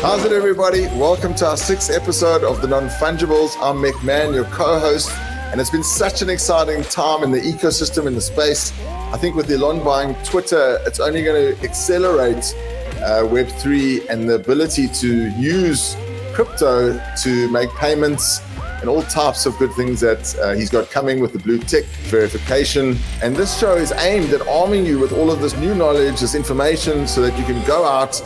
How's it, everybody? Welcome to our 6th episode of the Non-Fungibles. I'm McMahon, your co-host, and it's been such an exciting time in the ecosystem, in the space. I think with Elon buying Twitter, it's only going to accelerate Web3 and the ability to use crypto to make payments and all types of good things that he's got coming with the blue tick verification. And this show is aimed at arming you with all of this new knowledge, this information, so that you can go out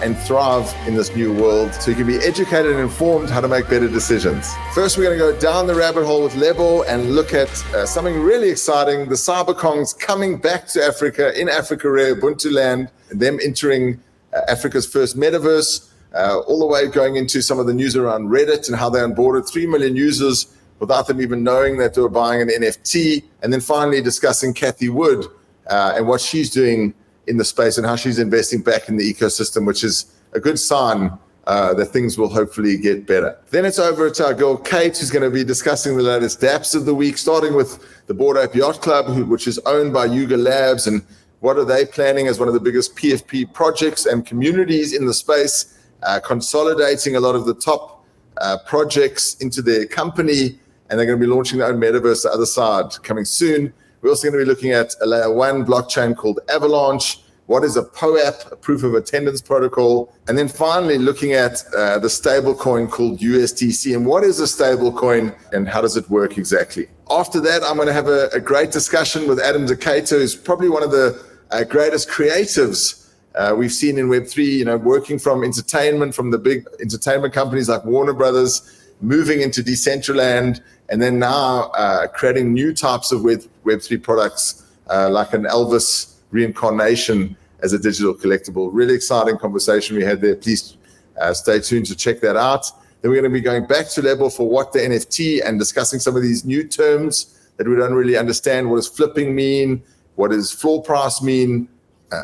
and thrive in this new world, so you can be educated and informed how to make better decisions. First, we're going to go down the rabbit hole with Lebo and look at something really exciting, the Cyberkongz coming back to Africa, in Africa Rare, Ubuntuland, and them entering Africa's first metaverse, all the way going into some of the news around Reddit and how they onboarded 3 million users without them even knowing that they were buying an NFT, and then finally discussing Cathie Wood and what she's doing in the space and how she's investing back in the ecosystem, which is a good sign that things will hopefully get better. Then it's over to our girl Kate, who's going to be discussing the latest dApps of the week, starting with the Bored Ape Yacht Club, which is owned by Yuga Labs, and what are they planning as one of the biggest PFP projects and communities in the space, consolidating a lot of the top projects into their company, and they're going to be launching their own metaverse, the other side, coming soon. We're also going to be looking at a layer 1 blockchain called Avalanche. What is a POAP, a proof of attendance protocol? And then finally looking at the stable coin called USDC. And what is a stable coin and how does it work exactly? After that, I'm going to have a great discussion with Adam De Cata, who's probably one of the greatest creatives we've seen in Web3, working from entertainment, from the big entertainment companies like Warner Brothers, moving into Decentraland, and then now creating new types of Web3 products like an Elvis reincarnation as a digital collectible. Really exciting conversation we had there. Please stay tuned to check that out. Then we're going to be going back to Lebo for what the NFT and discussing some of these new terms that we don't really understand. What does flipping mean? What does floor price mean?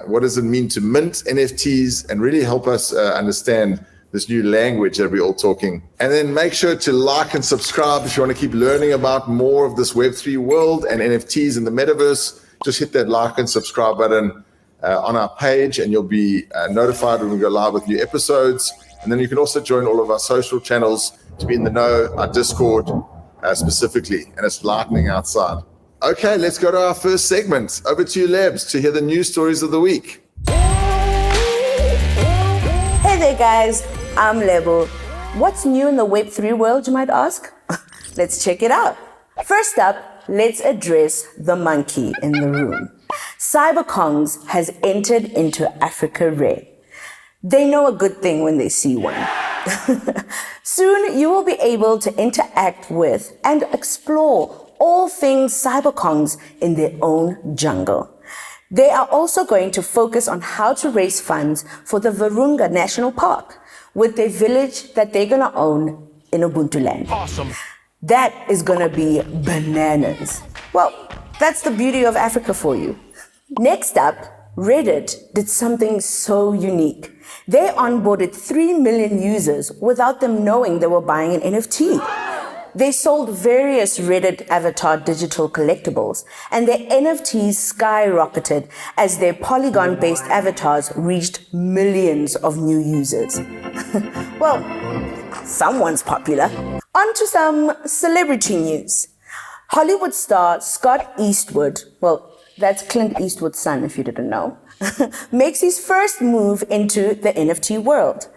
What does it mean to mint NFTs? And really help us understand this new language that we're all talking. And then make sure to like and subscribe if you want to keep learning about more of this Web3 world and NFTs in the metaverse. Just hit that like and subscribe button on our page and you'll be notified when we go live with new episodes. And then you can also join all of our social channels to be in the know, our Discord specifically, and it's lightning outside. Okay, let's go to our first segment. Over to you, Lebs, to hear the news stories of the week. Hey there, guys. I'm Lebo. What's new in the Web3 world, you might ask? Let's check it out. First up, let's address the monkey in the room. Cyberkongz has entered into Africa Rare. They know a good thing when they see one. Soon, you will be able to interact with and explore all things Cyberkongz in their own jungle. They are also going to focus on how to raise funds for the Virunga National Park with their village that they're going to own in Ubuntuland. Awesome. That is going to be bananas. Well, that's the beauty of Africa for you. Next up, Reddit did something so unique. They onboarded 3 million users without them knowing they were buying an NFT. They sold various Reddit avatar digital collectibles, and their NFTs skyrocketed as their polygon-based avatars reached millions of new users. Well, someone's popular. On to some celebrity news. Hollywood star Scott Eastwood, well, that's Clint Eastwood's son if you didn't know, makes his first move into the NFT world.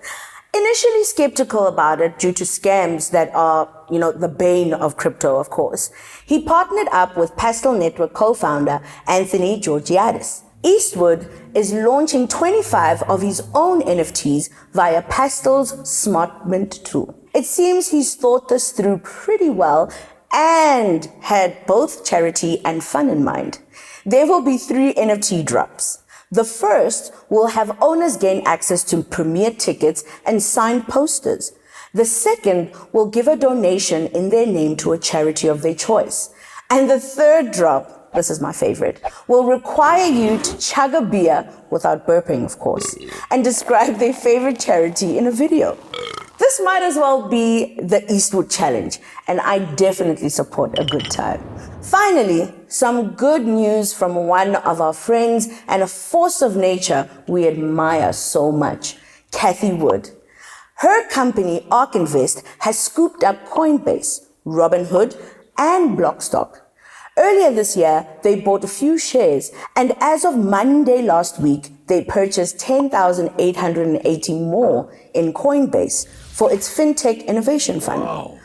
Initially skeptical about it due to scams that are, the bane of crypto, of course, he partnered up with Pastel Network co-founder Anthony Georgiadis. Eastwood is launching 25 of his own NFTs via Pastel's Smart Mint tool. It seems he's thought this through pretty well and had both charity and fun in mind. There will be 3 NFT drops. The first will have owners gain access to premiere tickets and signed posters. The second will give a donation in their name to a charity of their choice. And the third drop, this is my favorite, will require you to chug a beer, without burping of course, and describe their favorite charity in a video. This might as well be the Eastwood challenge, and I definitely support a good time. Finally, some good news from one of our friends and a force of nature we admire so much, Cathie Wood. Her company, ARK Invest, has scooped up Coinbase, Robinhood, and Blockstock. Earlier this year, they bought a few shares, and as of Monday last week, they purchased 10,880 more in Coinbase for its FinTech Innovation Fund. Wow.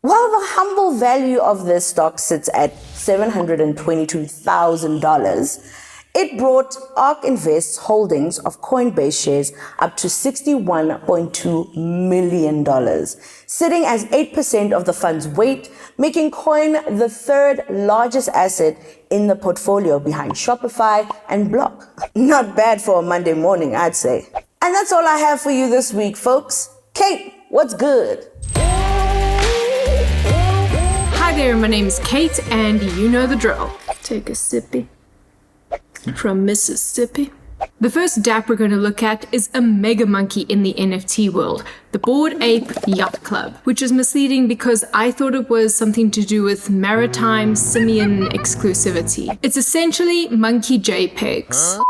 While the humble value of this stock sits at $722,000, it brought ARK Invest's holdings of Coinbase shares up to $61.2 million, sitting as 8% of the fund's weight, making Coin the third largest asset in the portfolio behind Shopify and Block. Not bad for a Monday morning, I'd say. And that's all I have for you this week, folks. Kate, what's good? Hi there, my name's Kate, and you know the drill. Take a sippy from Mississippi. The first dApp we're going to look at is a mega monkey in the NFT world, the Bored Ape Yacht Club, which is misleading because I thought it was something to do with maritime simian exclusivity. It's essentially monkey JPEGs.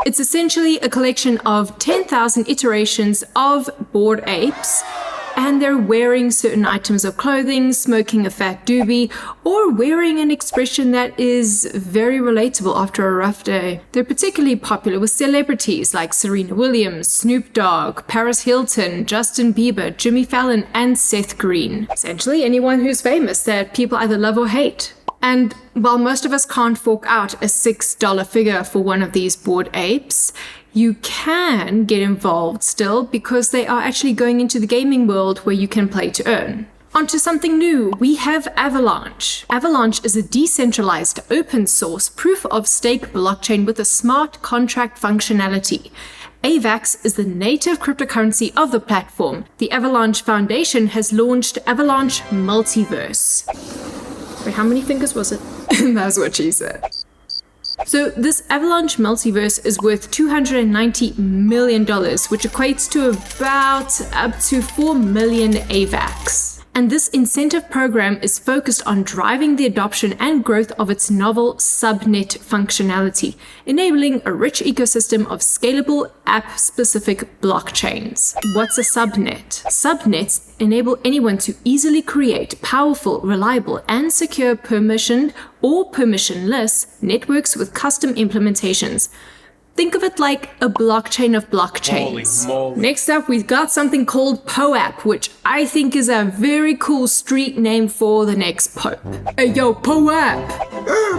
It's essentially a collection of 10,000 iterations of Bored Apes, and they're wearing certain items of clothing, smoking a fat doobie, or wearing an expression that is very relatable after a rough day. They're particularly popular with celebrities like Serena Williams, Snoop Dogg, Paris Hilton, Justin Bieber, Jimmy Fallon, and Seth Green. Essentially anyone who's famous that people either love or hate. And while most of us can't fork out a $6 figure for one of these Bored Apes, you can get involved still because they are actually going into the gaming world where you can play to earn. Onto something new, we have Avalanche. Avalanche is a decentralized open source proof of stake blockchain with a smart contract functionality. AVAX is the native cryptocurrency of the platform. The Avalanche Foundation has launched Avalanche Multiverse. Wait, how many fingers was it? That's what she said. So this Avalanche Multiverse is worth $290 million, which equates to about up to 4 million AVAX. And this incentive program is focused on driving the adoption and growth of its novel subnet functionality, enabling a rich ecosystem of scalable app-specific blockchains. What's a subnet? Subnets enable anyone to easily create powerful, reliable, and secure permissioned or permissionless networks with custom implementations. Think of it like a blockchain of blockchains. Next up, we've got something called POAP, which I think is a very cool street name for the next pope. Hey yo, POAP!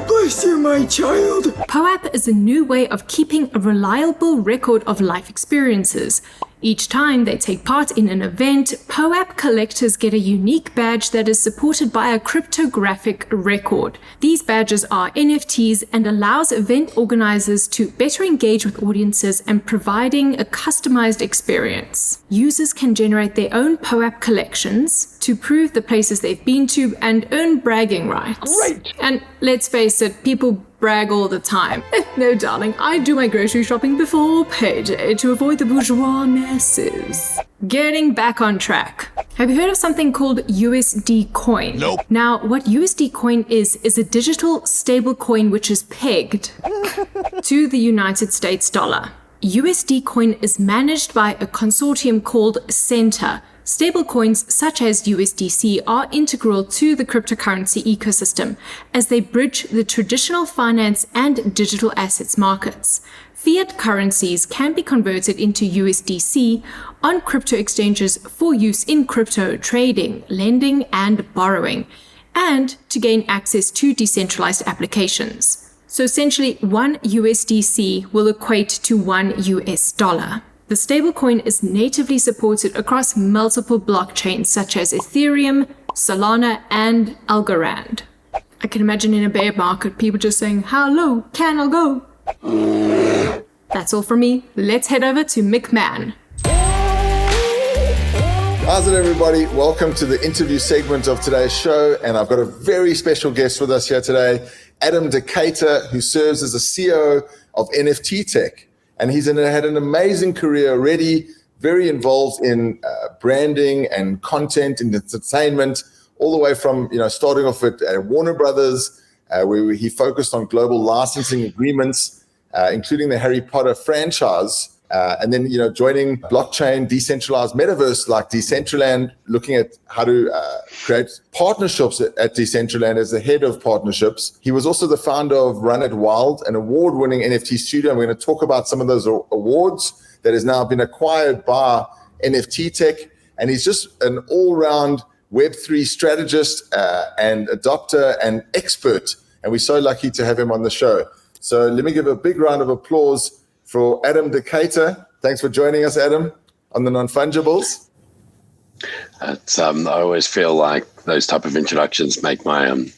Bless you, my child! POAP is a new way of keeping a reliable record of life experiences. Each time they take part in an event, POAP collectors get a unique badge that is supported by a cryptographic record. These badges are NFTs and allows event organizers to better engage with audiences and providing a customized experience. Users can generate their own POAP collections to prove the places they've been to and earn bragging rights. Right. And let's face it, people brag all the time. No, darling, I do my grocery shopping before payday to avoid the bourgeois masses. Getting back on track. Have you heard of something called USD Coin? Nope. Now, what USD Coin is a digital stable coin which is pegged to the United States dollar. USD Coin is managed by a consortium called Center. Stablecoins such as USDC are integral to the cryptocurrency ecosystem as they bridge the traditional finance and digital assets markets. Fiat currencies can be converted into USDC on crypto exchanges for use in crypto trading, lending, and borrowing, and to gain access to decentralized applications. So essentially, one USDC will equate to $1 US. The stablecoin is natively supported across multiple blockchains such as Ethereum, Solana, and Algorand. I can imagine in a bear market people just saying, "How low can I go?" That's all from me. Let's head over to McMahon. How's it, everybody? Welcome to the interview segment of today's show, and I've got a very special guest with us here today, Adam De Cata, who serves as the CEO of NFT Tech. And he's had an amazing career already, very involved in branding and content and entertainment, all the way from starting off at Warner Brothers, where he focused on global licensing agreements, including the Harry Potter franchise, And then, joining blockchain, decentralized metaverse like Decentraland, looking at how to create partnerships at Decentraland as the head of partnerships. He was also the founder of Run It Wild, an award-winning NFT studio. And we're going to talk about some of those awards that has now been acquired by NFT Tech. And he's just an all-round Web3 strategist and adopter and expert. And we're so lucky to have him on the show. So let me give a big round of applause for Adam De Cata. Thanks for joining us, Adam, on the Non-Fungibles. It's, I always feel like those type of introductions make my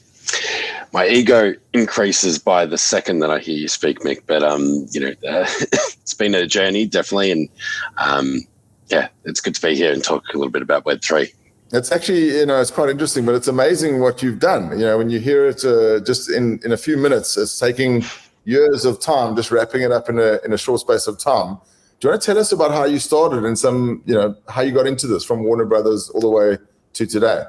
my ego increases by the second that I hear you speak, Mick. But it's been a journey, definitely, and it's good to be here and talk a little bit about Web3. It's actually, it's quite interesting, but it's amazing what you've done. When you hear it just in a few minutes, it's taking years of time, just wrapping it up in a short space of time. Do you want to tell us about how you started and how you got into this from Warner Brothers all the way to today?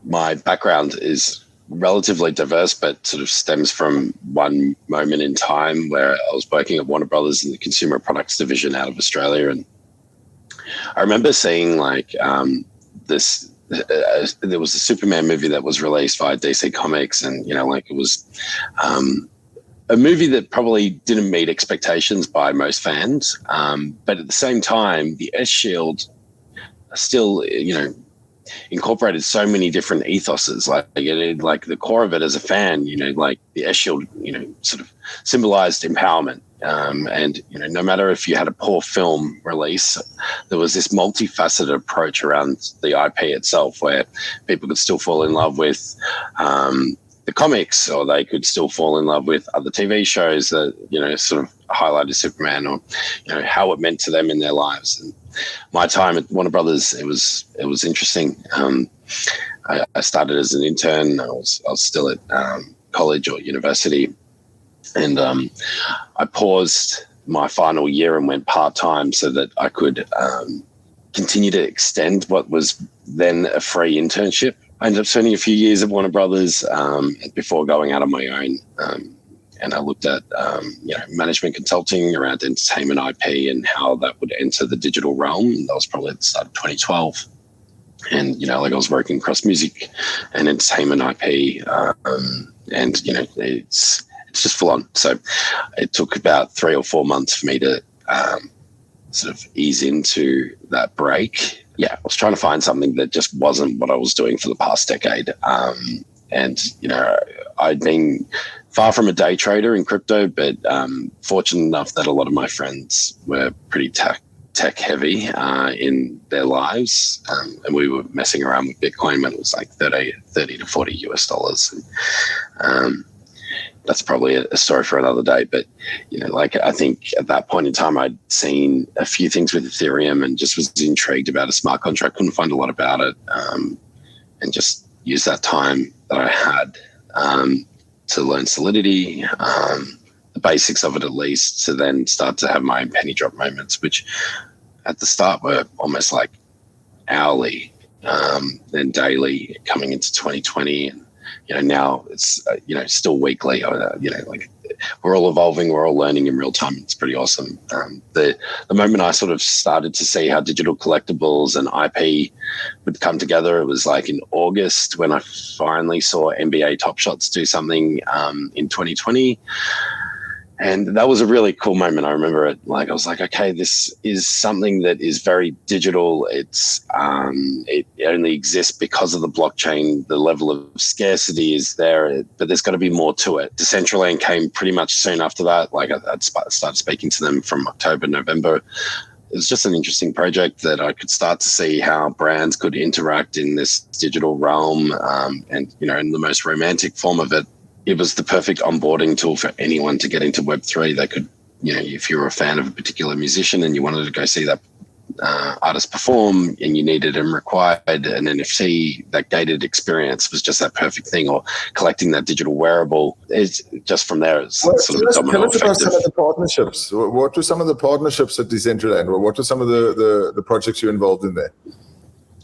My background is relatively diverse, but sort of stems from one moment in time where I was working at Warner Brothers in the consumer products division out of Australia. And I remember seeing this, there was a Superman movie that was released by DC Comics, and, it was a movie that probably didn't meet expectations by most fans. But at the same time, the S Shield still, incorporated so many different ethoses. Like the core of it as a fan, the S Shield, sort of symbolized empowerment. And no matter if you had a poor film release, there was this multifaceted approach around the IP itself, where people could still fall in love with the comics, or they could still fall in love with other TV shows that sort of highlighted Superman, or how it meant to them in their lives. And my time at Warner Brothers, it was interesting. I started as an intern. I was still at college or university, and I paused my final year and went part-time so that I could continue to extend what was then a free internship. I ended up spending a few years at Warner Brothers before going out on my own. And I looked at management consulting around entertainment IP and how that would enter the digital realm. And that was probably at the start of 2012. And, I was working across music and entertainment IP. And, it's just full on. So it took about 3 or 4 months for me to sort of ease into that break. Yeah, I was trying to find something that just wasn't what I was doing for the past decade. And, I'd been far from a day trader in crypto, but fortunate enough that a lot of my friends were pretty tech heavy in their lives. And we were messing around with Bitcoin when it was like 30 to 40 US dollars. And, that's probably a story for another day. But, I think at that point in time, I'd seen a few things with Ethereum and just was intrigued about a smart contract, couldn't find a lot about it, and just used that time that I had to learn Solidity, the basics of it at least, to then start to have my own penny drop moments, which at the start were almost like hourly, then daily coming into 2020. And, now it's, still weekly, we're all evolving, we're all learning in real time. It's pretty awesome. The moment I sort of started to see how digital collectibles and IP would come together, it was like in August when I finally saw NBA Top Shots do something in 2020. And that was a really cool moment. I remember it. I was like, okay, this is something that is very digital. It's it only exists because of the blockchain. The level of scarcity is there, but there's got to be more to it. Decentraland came pretty much soon after that. I'd started speaking to them from October, November. It was just an interesting project that I could start to see how brands could interact in this digital realm. And, in the most romantic form of it, it was the perfect onboarding tool for anyone to get into Web3. They could, if you were a fan of a particular musician and you wanted to go see that artist perform and you needed and required an NFT, that gated experience was just that perfect thing. Or collecting that digital wearable, it's just from there. It's sort of a domino effect. Tell us about some of the partnerships. What were some of the partnerships at Decentraland? Or what were some of the projects you involved in there?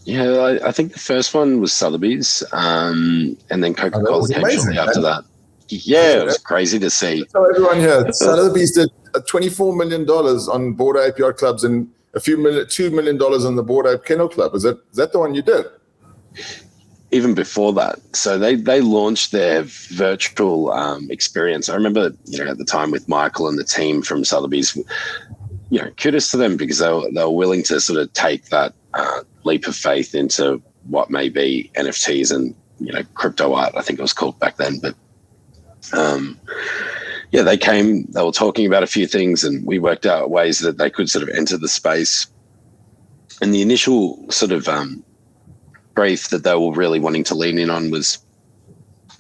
Yeah, I think the first one was Sotheby's, and then Coca-Cola came shortly after that. Yeah, it was crazy to see. So everyone here, Sotheby's did $24 million on Bored Ape Yacht Clubs and $2 million on the Bored Ape Kennel Club. Is that the one you did? Even before that. So they launched their virtual experience. I remember, at the time with Michael and the team from Sotheby's, kudos to them because they were willing to sort of take that leap of faith into what may be NFTs and, crypto art, I think it was called back then. But they came, they were talking about a few things and we worked out ways that they could sort of enter the space. And the initial sort of brief that they were really wanting to lean in on was,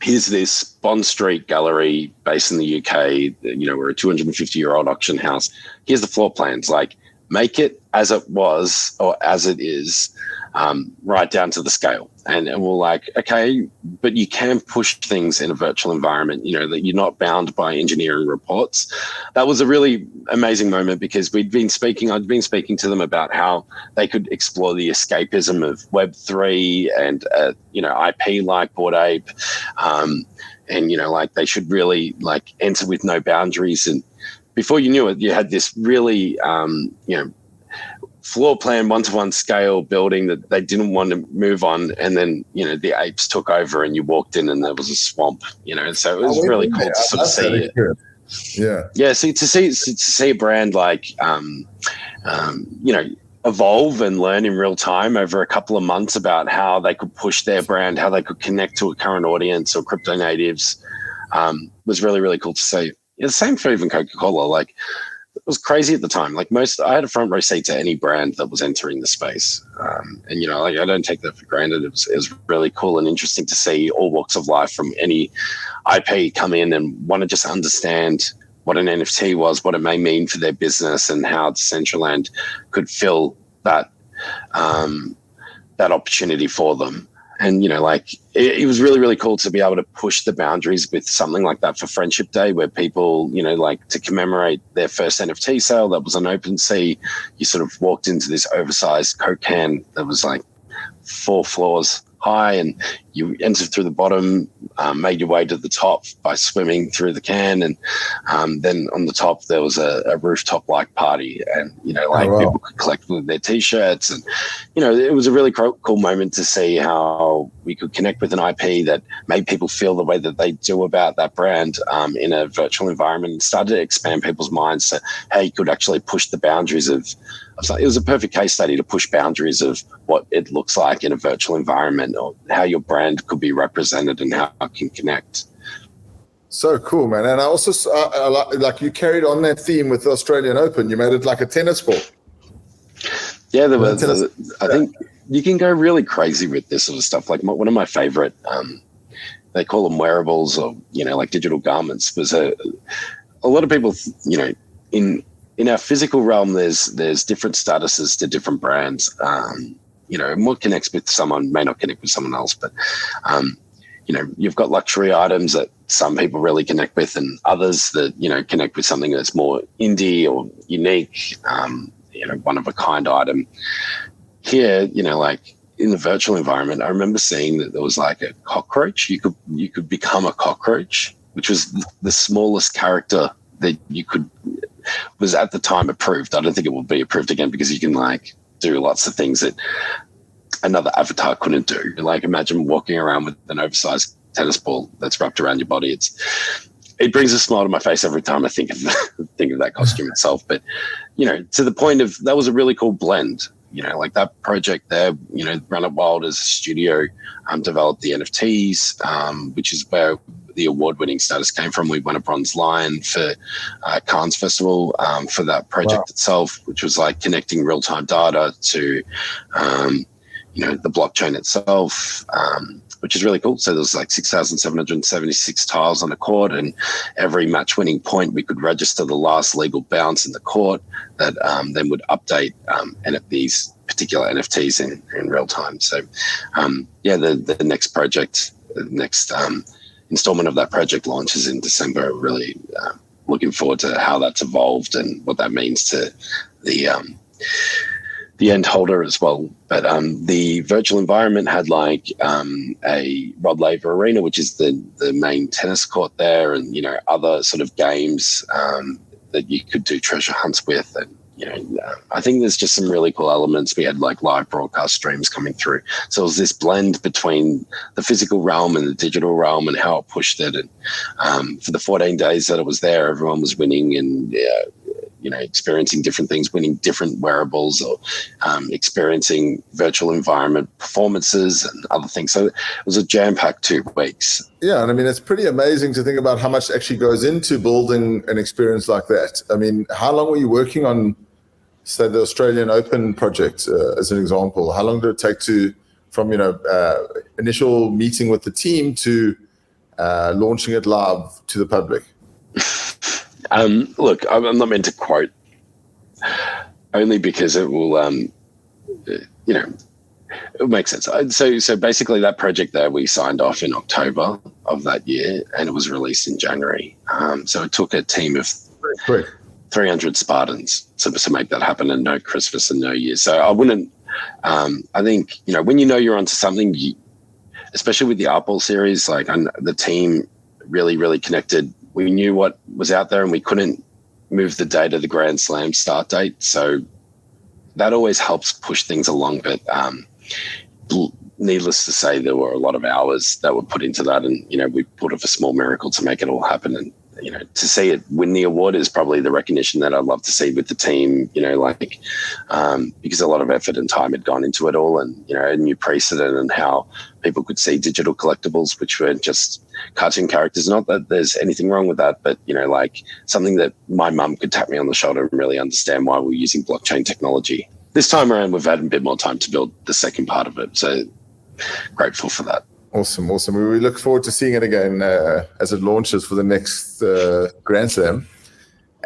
here's this Bond Street gallery based in the UK, we're a 250-year-old auction house. Here's the floor plans, like make it as it was or as it is, right down to the scale. And we're like, okay, but you can push things in a virtual environment, that you're not bound by engineering reports. That was a really amazing moment because I'd been speaking to them about how they could explore the escapism of Web3 and, IP like Bored Ape. And, they should really enter with no boundaries. And before you knew it, you had this really, floor plan, one-to-one scale building that they didn't want to move on. And then, the apes took over and you walked in and there was a swamp, so it was really cool to sort of see it. Yeah. Yeah. So to see a brand evolve and learn in real time over a couple of months about how they could push their brand, how they could connect to a current audience or crypto natives, was really, really cool to see. The same for even Coca-Cola. It was crazy at the time. I had a front row seat to any brand that was entering the space. And, I don't take that for granted. It was really cool and interesting to see all walks of life from any IP come in and want to just understand what an NFT was, what it may mean for their business and how Decentraland could fill that, that opportunity for them. And, it was really, really cool to be able to push the boundaries with something like that for Friendship Day, where people, to commemorate their first NFT sale that was on OpenSea, you sort of walked into this oversized Coke can that was 4 floors high and you entered through the bottom, made your way to the top by swimming through the can. And then on the top, there was a rooftop-like party and, people could collect their T-shirts. And, it was a really cool moment to see how we could connect with an IP that made people feel the way that they do about that brand in a virtual environment and started to expand people's minds to how you could actually push the boundaries of it was a perfect case study to push boundaries of what it looks like in a virtual environment or how your brand could be represented and how it can connect. So cool, man. And I also, you carried on that theme with the Australian Open. You made it like a tennis ball. Yeah, there was. I think you can go really crazy with this sort of stuff. One of my favorite, they call them wearables or, digital garments, was a lot of people, in our physical realm, there's different statuses to different brands. And what connects with someone may not connect with someone else, but you've got luxury items that some people really connect with, and others that connect with something that's more indie or unique, one of a kind item. Here, in the virtual environment, I remember seeing that there was a cockroach. You could become a cockroach, which was the smallest character that you could. Was at the time approved. I don't think it will be approved again because you can do lots of things that another avatar couldn't do. Imagine walking around with an oversized tennis ball that's wrapped around your body. It brings a smile to my face every time I think of that costume itself. But to the point of that was a really cool blend. That project there. Run It Wild as a studio developed the NFTs, which is where the award-winning status came from. We won a bronze lion for Cannes Festival for that project itself, which was connecting real-time data to, the blockchain itself, which is really cool. So there's 6,776 tiles on the court, and every match-winning point we could register the last legal bounce in the court that then would update these particular NFTs in real time. So, the next project, installment of that project launches in December. Really looking forward to how that's evolved and what that means to the end holder as well. But the virtual environment had a Rod Laver Arena, which is the main tennis court there, and other sort of games that you could do treasure hunts with. And, I think there's just some really cool elements. We had like live broadcast streams coming through. So it was this blend between the physical realm and the digital realm and how it pushed it. And for the 14 days that it was there, everyone was winning and, experiencing different things, winning different wearables or experiencing virtual environment performances and other things. So it was a jam-packed 2 weeks. Yeah, and I mean, it's pretty amazing to think about how much actually goes into building an experience like that. I mean, how long were you working on, say, the Australian Open project, as an example? How long did it take from initial meeting with the team to launching it live to the public? Look, I'm not meant to quote, only because it will, it makes sense. So basically that project there, we signed off in October of that year and it was released in January. So it took a team of 300 Spartans to make that happen, and no Christmas and no year. So I wouldn't, I think, when you're onto something, especially with the Artball series, like the team really, really connected. We knew what was out there and we couldn't move the date of the Grand Slam start date. So that always helps push things along. But needless to say, there were a lot of hours that were put into that. And, we put off a small miracle to make it all happen. And, to see it win the award is probably the recognition that I'd love to see with the team, because a lot of effort and time had gone into it all, and, a new precedent and how people could see digital collectibles, which were just cartoon characters. Not that there's anything wrong with that, but, something that my mum could tap me on the shoulder and really understand why we're using blockchain technology. This time around, we've had a bit more time to build the second part of it. So grateful for that. Awesome. We look forward to seeing it again as it launches for the next Grand Slam.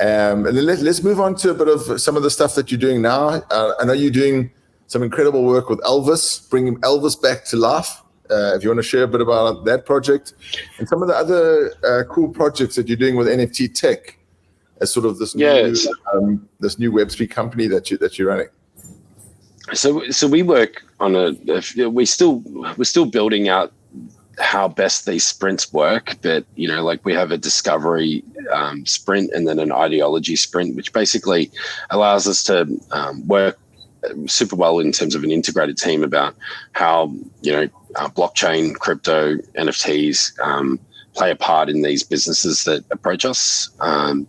And then let's move on to a bit of some of the stuff that you're doing now. I know you're doing some incredible work with Elvis, bringing Elvis back to life. If you want to share a bit about that project and some of the other cool projects that you're doing with NFT Tech as sort of this new Web3 company that you're running. So we work on we're still building out how best these sprints work, but we have a discovery sprint and then an ideology sprint, which basically allows us to work super well in terms of an integrated team about how blockchain, crypto, NFTs play a part in these businesses that approach us, and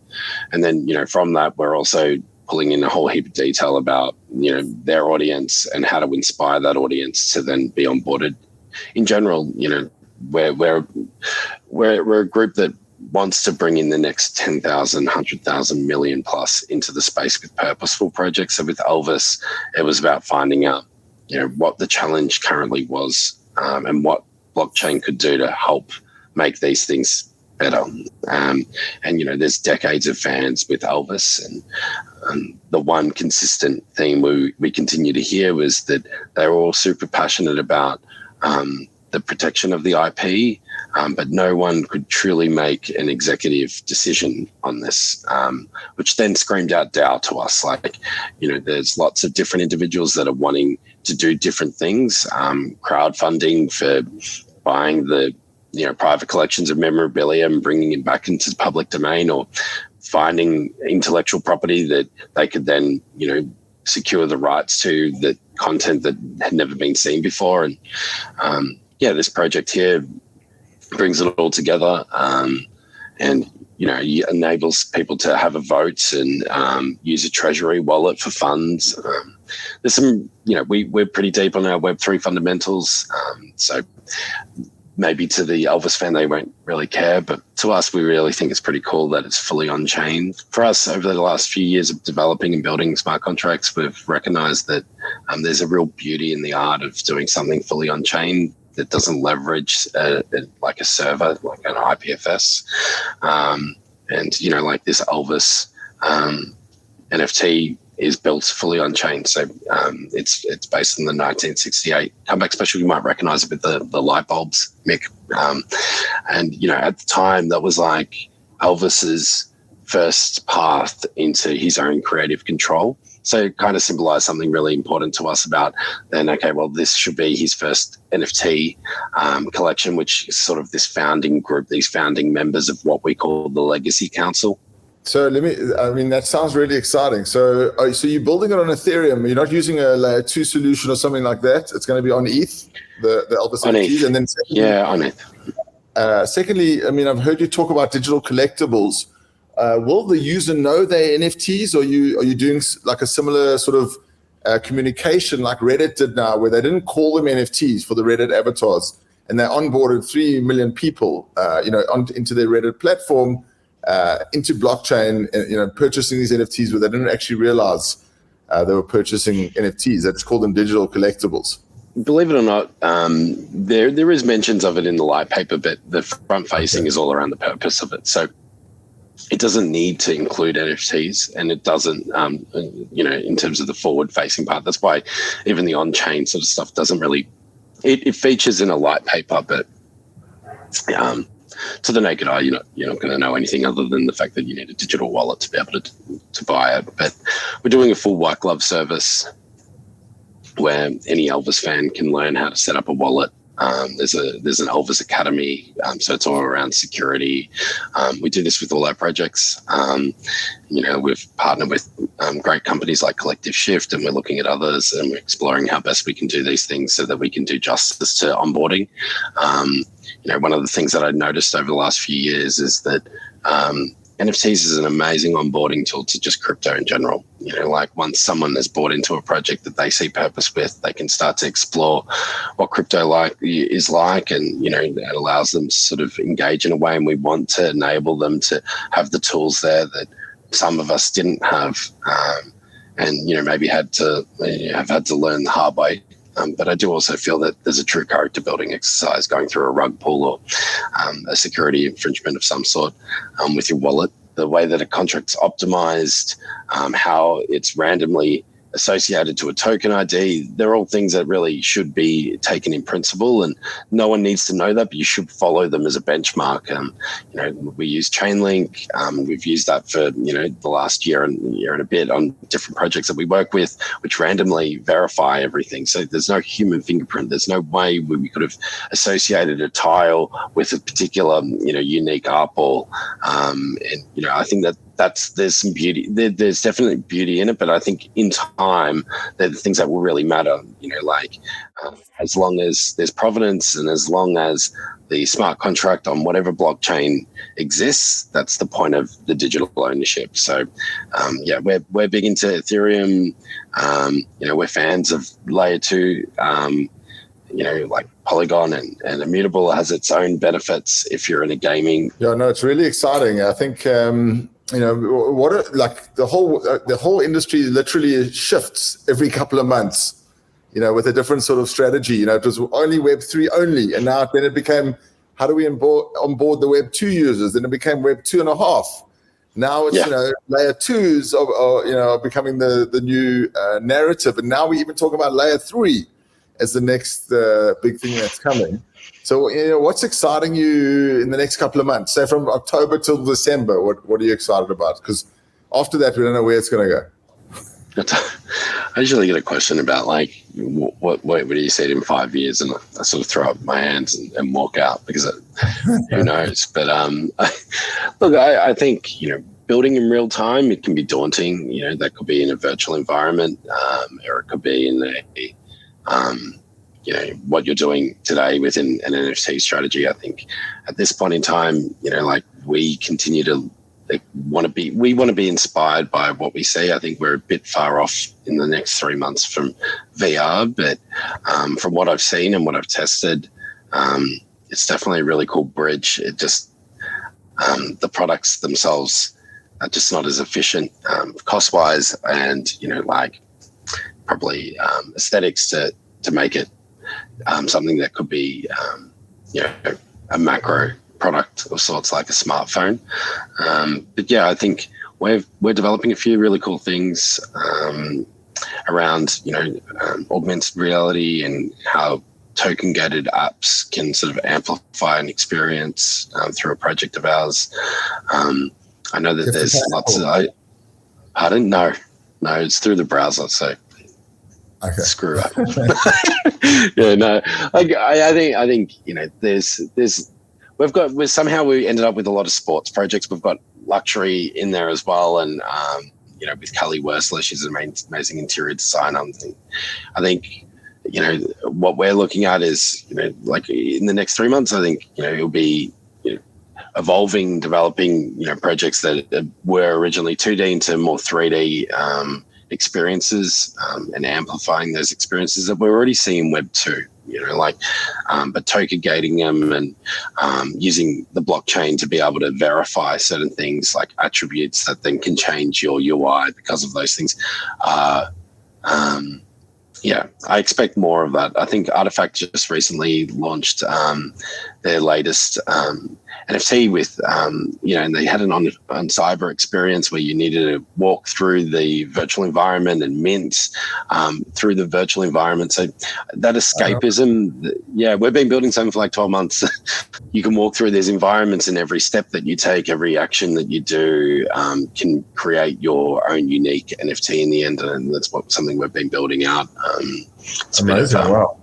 then from that we're also pulling in a whole heap of detail about their audience and how to inspire that audience to then be onboarded. In general, we're a group that wants to bring in the next 10,000, 100,000, million plus into the space with purposeful projects. So with Elvis, it was about finding out what the challenge currently was, and what blockchain could do to help make these things better. And there's decades of fans with Elvis, and the one consistent theme we continue to hear was that they're all super passionate about the protection of the IP, but no one could truly make an executive decision on this, which then screamed out DAO to us. There's lots of different individuals that are wanting to do different things, crowdfunding for buying the private collections of memorabilia and bringing it back into the public domain, or finding intellectual property that they could then, secure the rights to the content that had never been seen before. And this project here brings it all together, and enables people to have a vote and use a treasury wallet for funds. There's some, we're pretty deep on our Web3 fundamentals, so maybe to the Elvis fan, they won't really care, but to us, we really think it's pretty cool that it's fully on chain. For us, over the last few years of developing and building smart contracts, we've recognized that there's a real beauty in the art of doing something fully on chain that doesn't leverage like a server, like an IPFS. And, like this Elvis NFT is built fully on chain. So it's based on the 1968 comeback special. You might recognize it with the light bulbs, Mick. And, at the time, that was like Elvis's first path into his own creative control. So it kind of symbolized something really important to us about then, okay, well, this should be his first NFT collection, which is sort of this founding group, these founding members of what we call the Legacy Council. So that sounds really exciting. So you're building it on Ethereum. You're not using a layer 2 solution or something like that. It's going to be on ETH, the Elvis On NFTs. ETH. And then On ETH. Secondly, I've heard you talk about digital collectibles. Will the user know they're NFTs, or are you doing like a similar sort of communication like Reddit did now, where they didn't call them NFTs for the Reddit avatars, and they onboarded 3 million people, into their Reddit platform, into blockchain, purchasing these NFTs, where they didn't actually realize they were purchasing NFTs. They just called them digital collectibles. Believe it or not, there is mentions of it in the light paper, but the front facing is all around the purpose of it. So it doesn't need to include NFTs, and it doesn't, in terms of the forward facing part. That's why even the on chain sort of stuff doesn't really. It features in a light paper, but to the naked eye, you're not going to know anything other than the fact that you need a digital wallet to be able to buy it. But we're doing a full white glove service where any Elvis fan can learn how to set up a wallet. There's an Elvis Academy, so it's all around security. We do this with all our projects. We've partnered with great companies like Collective Shift, and we're looking at others, and we're exploring how best we can do these things so that we can do justice to onboarding. One of the things that I noticed over the last few years is that NFTs is an amazing onboarding tool to just crypto in general. Once someone has bought into a project that they see purpose with, they can start to explore what crypto is like, and that allows them to sort of engage in a way. And we want to enable them to have the tools there that some of us didn't have, and maybe have had to learn the hard way. But I do also feel that there's a true character building exercise going through a rug pull or a security infringement of some sort with your wallet. The way that a contract's optimized, how it's randomly associated to a token ID, they're all things that really should be taken in principle, and no one needs to know that, but you should follow them as a benchmark. We use Chainlink. We've used that for the last year and a bit on different projects that we work with, which randomly verify everything. So there's no human fingerprint. There's no way we could have associated a tile with a particular unique art ball. I think that there's some beauty. There's definitely beauty in it, but I think in time, they're the things that will really matter. As long as there's provenance and as long as the smart contract on whatever blockchain exists, that's the point of the digital ownership. So, we're big into Ethereum. We're fans of layer 2. Like Polygon and Immutable has its own benefits if you're in a gaming. Yeah, no, it's really exciting. I think the whole industry literally shifts every couple of months. With a different sort of strategy. It was only Web3 only, and now then it became, how do we onboard the Web2 users? Then it became Web 2.5. Now it's layer 2s are becoming the new narrative, and now we even talk about layer 3 as the next big thing that's coming. So, what's exciting you in the next couple of months? Say from October till December, what are you excited about? Because after that, we don't know where it's going to go. I usually get a question about what do you see it in 5 years, and I sort of throw up my hands and walk out because who knows? But look, I think building in real time, it can be daunting. That could be in a virtual environment, or it could be in what you're doing today within an NFT strategy. I think at this point in time, we continue to want to be inspired by what we see. I think we're a bit far off in the next 3 months from VR, but from what I've seen and what I've tested, it's definitely a really cool bridge. It just the products themselves are just not as efficient cost-wise, and probably aesthetics to make it something that could be a macro product of sorts, like a smartphone. But I think we're developing a few really cool things around augmented reality and how token gated apps can sort of amplify an experience through a project of ours. I know that there's lots of pardon? No, it's through the browser, so okay. Screw up. I think there's we ended up with a lot of sports projects. We've got luxury in there as well. And, with Kelly Worsler, she's an amazing interior designer. I think, what we're looking at is, like in the next 3 months, I think, it'll be evolving, developing, projects that were originally 2D into more 3D experiences, and amplifying those experiences that we're already seeing Web 2. But token gating them and using the blockchain to be able to verify certain things like attributes that then can change your UI because of those things. I expect more of that. I think Artifact just recently launched their latest NFT with, and they had an on cyber experience where you needed to walk through the virtual environment and mint through the virtual environment. So that escapism, we've been building something for like 12 months. You can walk through these environments, and every step that you take, every action that you do can create your own unique NFT in the end. And that's something we've been building out. It's amazing. Wow.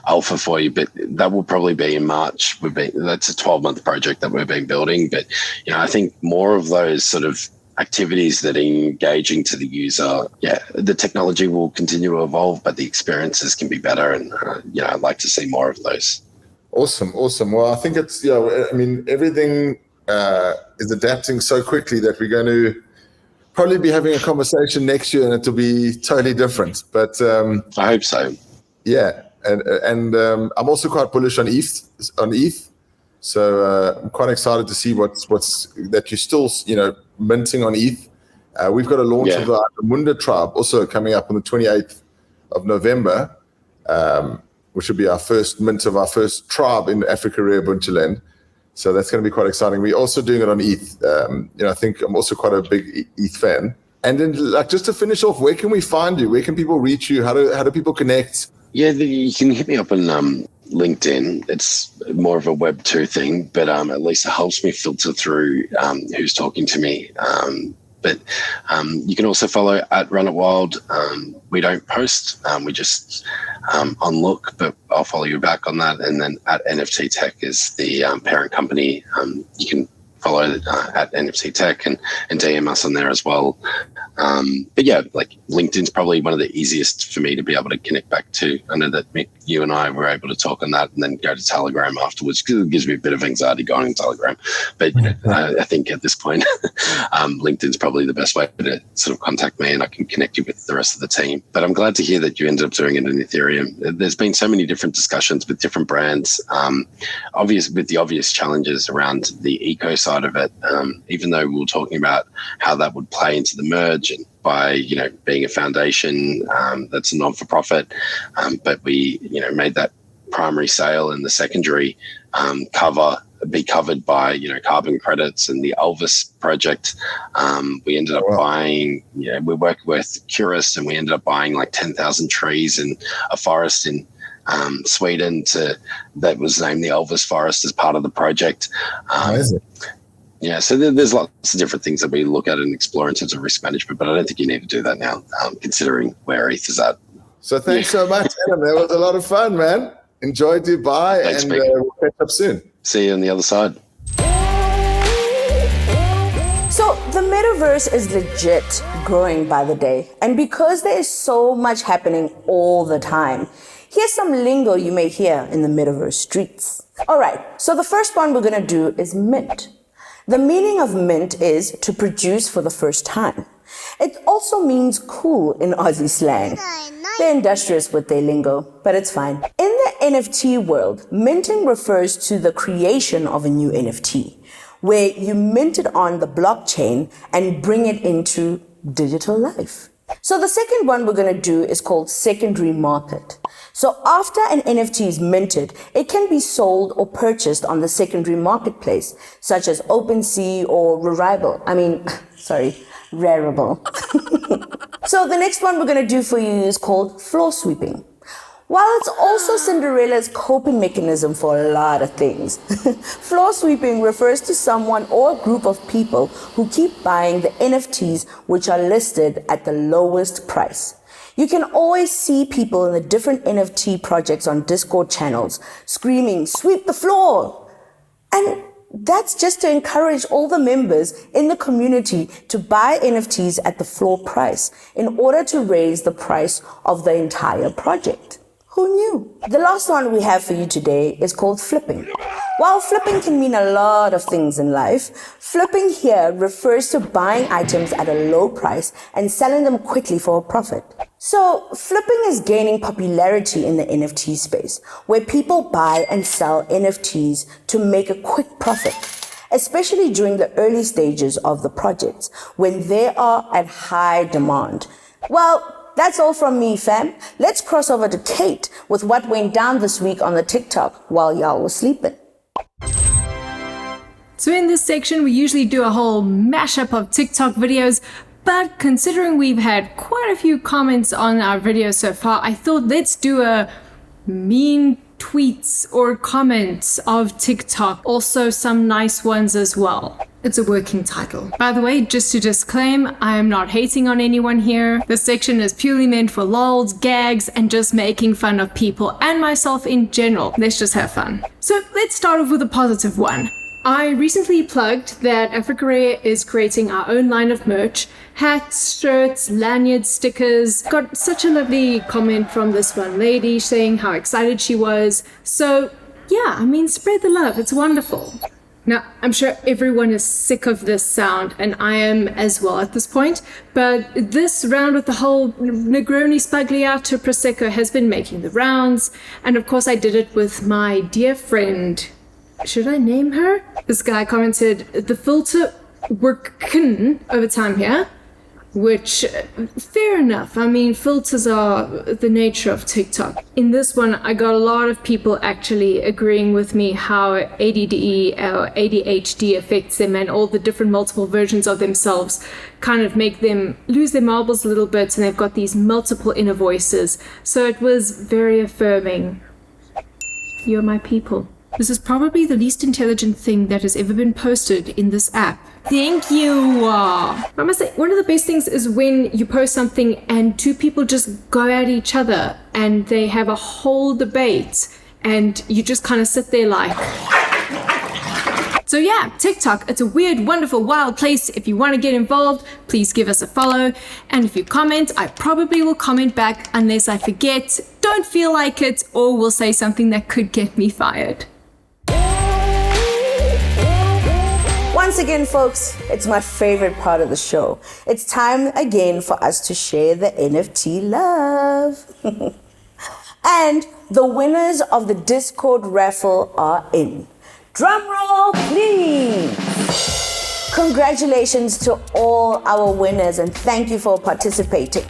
Alpha for you, but that will probably be in March. That's a 12-month project that we've been building. But I think more of those sort of activities that are engaging to the user, the technology will continue to evolve, but the experiences can be better. And I'd like to see more of those. Awesome. Well, I think it's everything is adapting so quickly that we're going to probably be having a conversation next year, and it'll be totally different. But I hope so. Yeah. And I'm also quite bullish on ETH. So I'm quite excited to see what's that you're still, minting on ETH. We've got a launch of the Munda tribe also coming up on the 28th of November, which will be our first mint of our first tribe in Africa Rare Ubuntuland. So that's going to be quite exciting. We're also doing it on ETH. I think I'm also quite a big ETH fan. And then, just to finish off, where can we find you? Where can people reach you? How do people connect? Yeah, you can hit me up on LinkedIn. It's more of a Web 2 thing, but at least it helps me filter through who's talking to me. But you can also follow at Run It Wild. We don't post. We just on look, but I'll follow you back on that. And then at NFT Tech is the parent company. You can follow at NFT Tech and DM us on there as well. But LinkedIn's probably one of the easiest for me to be able to connect back to. I know that you and I were able to talk on that and then go to Telegram afterwards, because it gives me a bit of anxiety going on Telegram. But I think at this point, LinkedIn's probably the best way to sort of contact me, and I can connect you with the rest of the team. But I'm glad to hear that you ended up doing it in Ethereum. There's been so many different discussions with different brands, with the obvious challenges around the eco side of it, even though we were talking about how that would play into the merge and by being a foundation that's a non-for-profit, but we made that primary sale and the secondary be covered by carbon credits and the Elvis project. We ended up buying, we worked with Curist, and we ended up buying like 10,000 trees in a forest in Sweden that was named the Elvis Forest as part of the project. Amazing. Yeah, so there's lots of different things that we look at and explore in terms of risk management, but I don't think you need to do that now, considering where ETH is at. So thanks so much, Adam. That was a lot of fun, man. Enjoy Dubai, Thanks, and we'll catch up soon. See you on the other side. So the metaverse is legit growing by the day. And because there is so much happening all the time, here's some lingo you may hear in the metaverse streets. All right, so the first one we're going to do is mint. The meaning of mint is to produce for the first time. It also means cool in Aussie slang. They're industrious with their lingo, but it's fine. In the NFT world, minting refers to the creation of a new NFT, where you mint it on the blockchain and bring it into digital life. So the second one we're going to do is called secondary market. So after an NFT is minted, it can be sold or purchased on the secondary marketplace, such as OpenSea or Rarible. So the next one we're going to do for you is called floor sweeping. While it's also Cinderella's coping mechanism for a lot of things, floor sweeping refers to someone or a group of people who keep buying the NFTs which are listed at the lowest price. You can always see people in the different NFT projects on Discord channels screaming, "Sweep the floor!" And that's just to encourage all the members in the community to buy NFTs at the floor price in order to raise the price of the entire project. Who knew? The last one we have for you today is called flipping. While flipping can mean a lot of things in life, flipping here refers to buying items at a low price and selling them quickly for a profit. So flipping is gaining popularity in the NFT space, where people buy and sell NFTs to make a quick profit, especially during the early stages of the projects when they are at high demand. Well, that's all from me, fam. Let's cross over to Kate with what went down this week on the TikTok while y'all were sleeping. So in this section, we usually do a whole mashup of TikTok videos, but considering we've had quite a few comments on our video so far, I thought let's do a mean tweets or comments of TikTok, also some nice ones as well. It's a working title. By the way, just to disclaim, I am not hating on anyone here. This section is purely meant for lols, gags, and just making fun of people and myself in general. Let's just have fun. So let's start off with a positive one. I recently plugged that Africa Rare is creating our own line of merch. Hats, shirts, lanyards, stickers. Got such a lovely comment from this one lady saying how excited she was. So yeah, I mean, spread the love. It's wonderful. Now, I'm sure everyone is sick of this sound, and I am as well at this point, but this round with the whole Negroni Spagliato Prosecco has been making the rounds, and of course I did it with my dear friend. Should I name her? This guy commented, the filter working over time here, which, fair enough. I mean, filters are the nature of TikTok. In this one, I got a lot of people actually agreeing with me how ADD or ADHD affects them, and all the different multiple versions of themselves kind of make them lose their marbles a little bit, and they've got these multiple inner voices. So it was very affirming. You're my people. This is probably the least intelligent thing that has ever been posted in this app. Thank you. I must say, one of the best things is when you post something and two people just go at each other and they have a whole debate and you just kind of sit there like... So yeah, TikTok, it's a weird, wonderful, wild place. If you want to get involved, please give us a follow. And if you comment, I probably will comment back unless I forget, don't feel like it, or will say something that could get me fired. Once again, folks, it's my favorite part of the show. It's time again for us to share the NFT love. And the winners of the Discord raffle are in. Drum roll, please. Congratulations to all our winners and thank you for participating.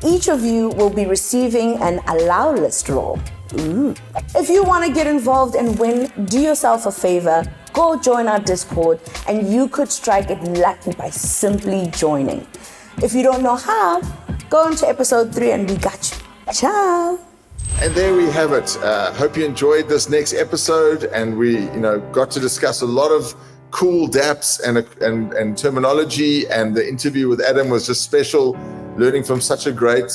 Each of you will be receiving an allow list roll. If you want to get involved and win, do yourself a favor, go join our Discord and you could strike it lucky by simply joining. If you don't know how, go on to episode 3 and we got you. Ciao. And there we have it. Hope you enjoyed this next episode, and we, got to discuss a lot of cool dApps and terminology. And the interview with Adam was just special, learning from such a great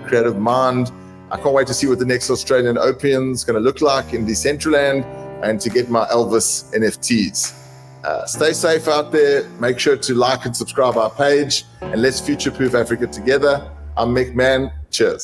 creative mind. I can't wait to see what the next Australian Opium is going to look like in Decentraland, and to get my Elvis NFTs. Stay safe out there. Make sure to like and subscribe our page, and let's future-proof Africa together. I'm Mick Man. Cheers.